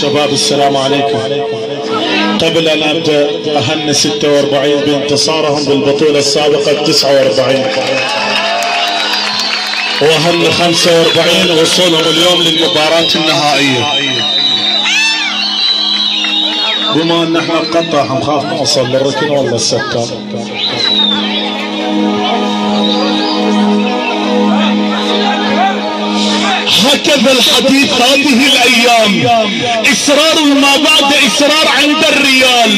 شباب السلام عليكم. قبل أن أبدأ أهني 46 بانتصارهم بالبطولة السابقة 49، وأهني 45 وصولهم اليوم للمباراة النهائية. بما أن احنا نقطع نخاف نوصل للركن ولا السكر. هكذا الحديث هذه الايام، اصرار ما بعد اصرار عند الريال.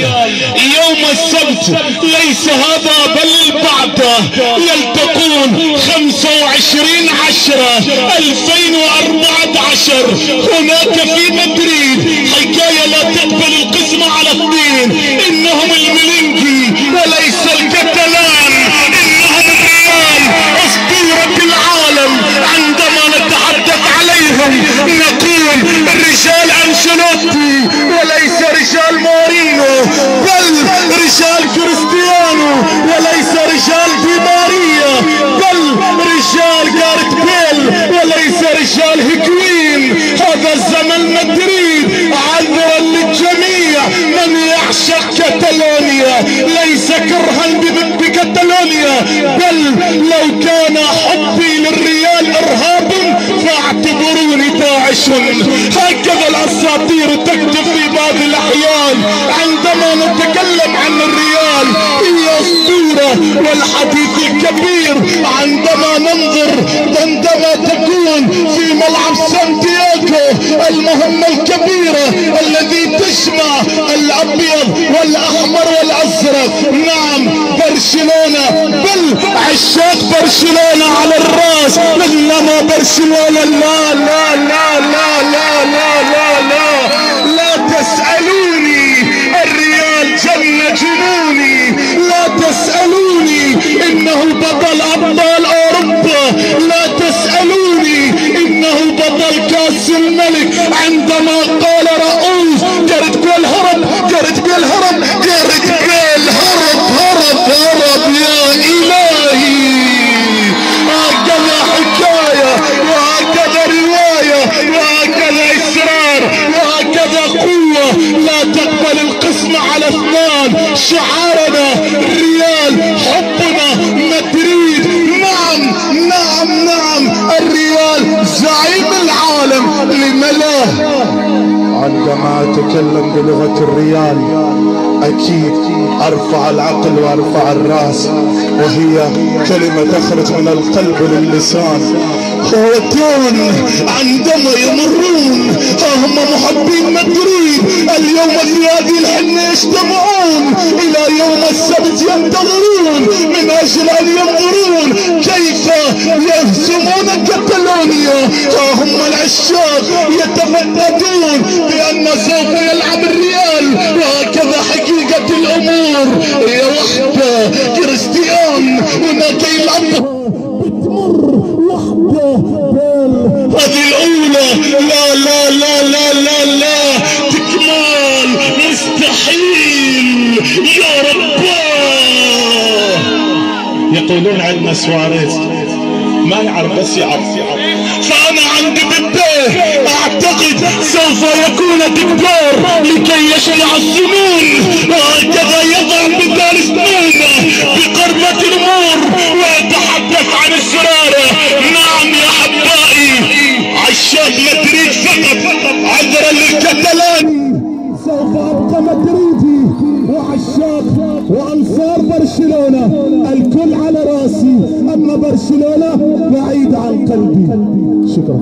يوم السبت ليس هذا بل بعده يلتقون 25/10/2014 هناك في مدريد. حكاية لا تقبل القسم على اثنين، انهم الملينجي وليس الكتلان، انهم الريال اسطورة العالم. عندما نتحدث عليهم نقول الرجال انشيلوتي وليس رجال مورينو، بل رجال كريستيانو، وليس رجال دي ماريا، بل رجال جاريث بيل، وليس رجال هيكوين. هذا الزمن مدريد. عذرا للجميع من يعشق كتالونيا، ليس كرها بكتالونيا، بل لو كان حبي للريال ارهاب فاعتبروني داعش. هكذا الاساطير تكتب في بعض الاحيان. عندما نتكلم عن الريال هي اسطوره والحديث الكبير. عندما ننظر عندما تكون في ملعب سانتياغو المهمه الكبيره الذي تجمع الابيض والاحمر والازرق. نعم برشلونه، بل عشاق برشلونه على الراس، انما برشلونه لا لا لا لا لا لا لا لا لا تسألوني. الريال جن جنوني. لا تسألوني انه بطل ابطال اوروبا. لا تسألوني انه بطل كاس الملك. عندما قال رؤوف جاريث بيل هرب، جاريث بيل هرب، جاريث بيل هرب هرب هرب. يا الهي، هكذا حكاية وهكذا رواية وهكذا إصرار وهكذا قوة. لا تقبل القسم على اثنان. شعارنا الريال، حبنا مدريد. نعم نعم نعم، الريال زعيم العالم. لملاه عندما اتكلم بلغة الريال اكيد ارفع العقل وارفع الراس، وهي كلمة تخرج من القلب للسان. هو تون عندما يمرون هم محبين مدريد اليوم في هذه الحنة يجتمعون الى يوم السبت ينتظرون من اجل ان ينظرون كيف يهزمون كتالونيا. هم العشاق يتفقدون بان سوف يلعب الريال. وهكذا حقيقة الامور. هي وحدة كريستيان هناك يلعب بتمر وحدة بيل. هذه الاولى لا لا لا لا لا لا تكمال مستحيل. يا رب. يقولون عندنا سواريز ما يعرف بس يعرف. فانا عندي بالبيه اعتقد سوف يكون دكتور لكي يشلع السنون. وهكذا يضع بدال سنونه بقربة الامور ويتحدث عن اسراره. نعم يا احبائي، عشاق مدريد فقط. عذرا للكتالان سوف ابقى مدريدي وعشاق وانصار برشلونة الكل على راسي، اما برشلونة بعيد عن قلبي. شكرا.